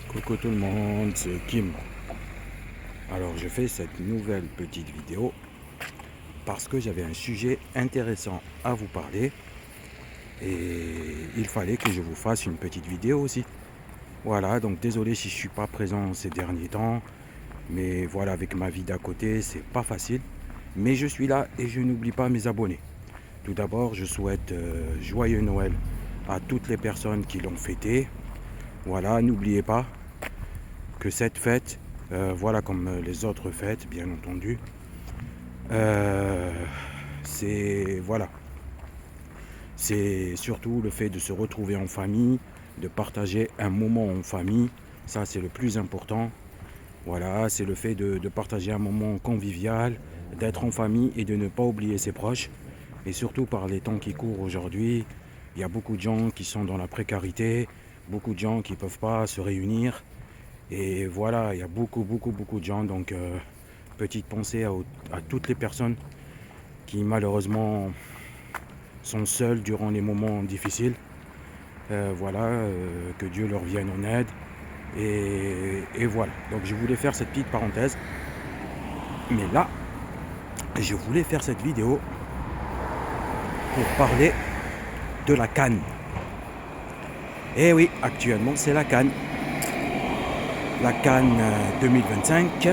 Coucou tout le monde, c'est Kim. Alors je fais cette nouvelle petite vidéo parce que j'avais un sujet intéressant à vous parler et il fallait que je vous fasse une petite vidéo aussi. Voilà, donc désolé si je suis pas présent ces derniers temps, mais voilà, avec ma vie d'à côté, c'est pas facile. Mais je suis là et je n'oublie pas mes abonnés. Tout d'abord, je souhaite joyeux Noël à toutes les personnes qui l'ont fêté. Voilà, n'oubliez pas que cette fête, voilà, comme les autres fêtes, bien entendu, c'est surtout le fait de se retrouver en famille, de partager un moment en famille. Ça, c'est le plus important. Voilà, c'est le fait de partager un moment convivial, d'être en famille et de ne pas oublier ses proches. Et surtout par les temps qui courent aujourd'hui, il y a beaucoup de gens qui sont dans la précarité, beaucoup de gens qui ne peuvent pas se réunir. Et voilà, il y a beaucoup de gens. Donc, petite pensée à toutes les personnes qui malheureusement sont seules durant les moments difficiles. Que Dieu leur vienne en aide. Et voilà, donc je voulais faire cette petite parenthèse. Mais là, je voulais faire cette vidéo pour parler de la CAN. Et oui, actuellement c'est la CAN. La CAN 2025.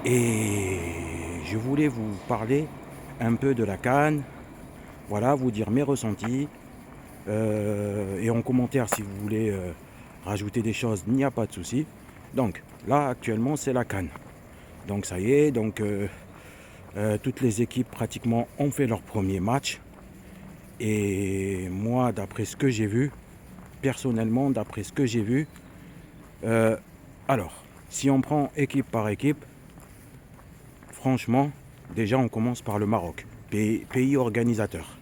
Et je voulais vous parler un peu de la CAN. Voilà, vous dire mes ressentis. Et en commentaire, si vous voulez rajouter des choses, il n'y a pas de souci. Donc là, actuellement, c'est la CAN. Donc ça y est, toutes les équipes pratiquement ont fait leur premier match. Et moi, d'après ce que j'ai vu, personnellement, d'après ce que j'ai vu, alors, si on prend équipe par équipe, franchement, déjà on commence par le Maroc, pays organisateur.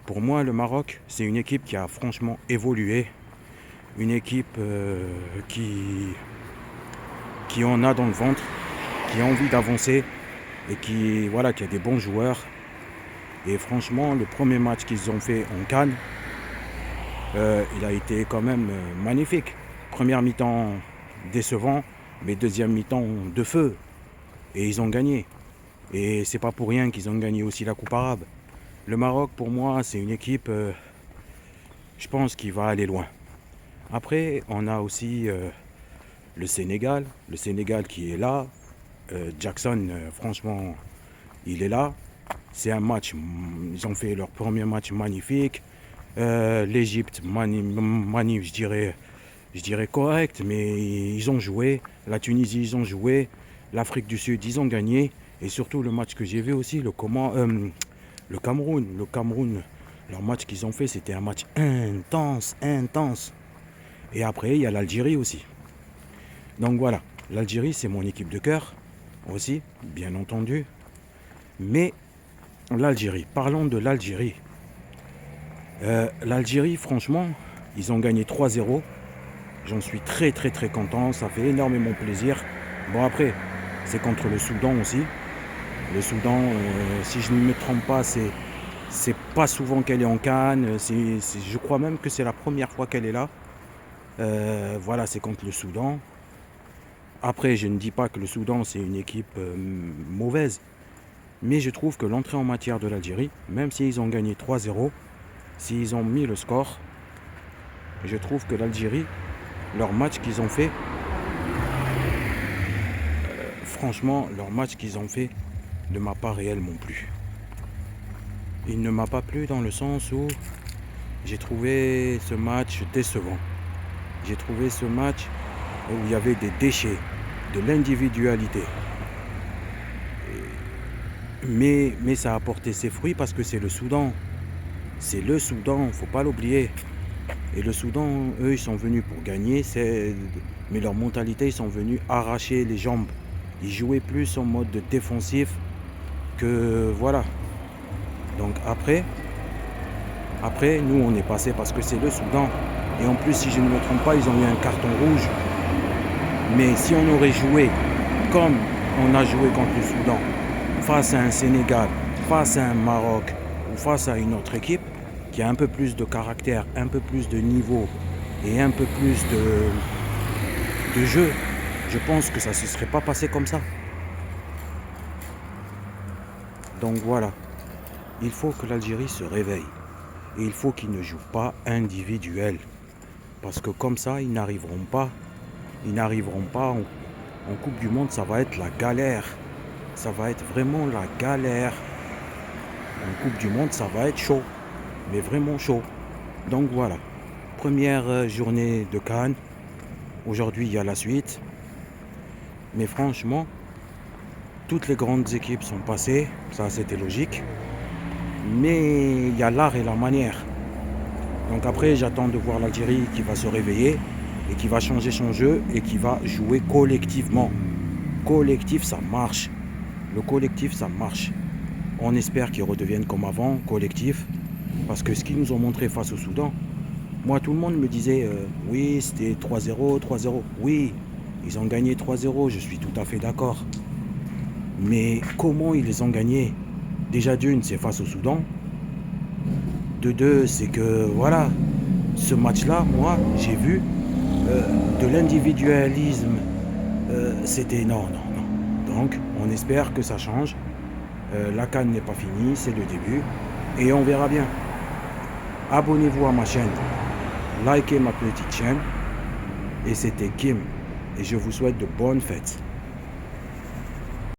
Pour moi, le Maroc, c'est une équipe qui a franchement évolué, une équipe qui en a dans le ventre, qui a envie d'avancer et qui a des bons joueurs. Et franchement, le premier match qu'ils ont fait en CAN, il a été quand même magnifique. Première mi-temps décevant, mais deuxième mi-temps de feu. Et ils ont gagné. Et c'est pas pour rien qu'ils ont gagné aussi la Coupe arabe. Le Maroc, pour moi, c'est une équipe, je pense, qui va aller loin. Après, on a aussi le Sénégal qui est là. Jackson, franchement, il est là. C'est un match, ils ont fait leur premier match magnifique. L'Égypte, je dirais correct, mais ils ont joué. La Tunisie, ils ont joué. L'Afrique du Sud, ils ont gagné. Et surtout, le match que j'ai vu aussi, le Cameroun, leur match qu'ils ont fait, c'était un match intense. Et après, il y a l'Algérie aussi. Donc voilà, l'Algérie, c'est mon équipe de cœur aussi, bien entendu. Mais l'Algérie, parlons de l'Algérie. L'Algérie, franchement, ils ont gagné 3-0. J'en suis très content, ça fait énormément plaisir. Bon, après, c'est contre le Soudan aussi. Le Soudan, si je ne me trompe pas, c'est pas souvent qu'elle est en CAN. Je crois même que c'est la première fois qu'elle est là. C'est contre le Soudan. Après, je ne dis pas que le Soudan, c'est une équipe mauvaise. Mais je trouve que l'entrée en matière de l'Algérie, même s'ils ont gagné 3-0, s'ils ont mis le score, je trouve que l'Algérie, leur match qu'ils ont fait, franchement, leur match qu'ils ont fait ne m'a pas réellement plu. Il ne m'a pas plu dans le sens où j'ai trouvé ce match décevant. J'ai trouvé ce match où il y avait des déchets, de l'individualité. Mais ça a porté ses fruits parce que c'est le Soudan. C'est le Soudan, il ne faut pas l'oublier. Et le Soudan, eux, ils sont venus pour gagner, mais leur mentalité, ils sont venus arracher les jambes Ils jouaient plus en mode défensif que voilà. Donc après, nous on est passé parce que c'est le Soudan. Et en plus, si je ne me trompe pas, ils ont eu un carton rouge. Mais si on aurait joué comme on a joué contre le Soudan, face à un Sénégal, face à un Maroc ou face à une autre équipe qui a un peu plus de caractère, un peu plus de niveau et un peu plus de jeu, je pense que ça ne se serait pas passé comme ça. Donc voilà, il faut que l'Algérie se réveille. Et il faut qu'ils ne jouent pas individuel. Parce que comme ça, ils n'arriveront pas. En Coupe du Monde, ça va être la galère. Ça va être vraiment la galère. En Coupe du Monde, ça va être chaud. Mais vraiment chaud. Donc voilà. Première journée de CAN. Aujourd'hui, il y a la suite. Mais franchement, toutes les grandes équipes sont passées. Ça, c'était logique. Mais il y a l'art et la manière. Donc après, j'attends de voir l'Algérie qui va se réveiller et qui va changer son jeu et qui va jouer collectivement. Collectif, ça marche. Le collectif, ça marche. On espère qu'ils redeviennent comme avant, collectif. Parce que ce qu'ils nous ont montré face au Soudan, moi, tout le monde me disait oui, c'était 3-0, 3-0. Oui, ils ont gagné 3-0, je suis tout à fait d'accord. Mais comment ils les ont gagnés? Déjà d'une, c'est face au Soudan. De deux, c'est que voilà, ce match-là, moi, j'ai vu de l'individualisme. C'était non. Donc, on espère que ça change. La CAN n'est pas finie, c'est le début. Et on verra bien. Abonnez-vous à ma chaîne. Likez ma petite chaîne. Et c'était Kim. Et je vous souhaite de bonnes fêtes.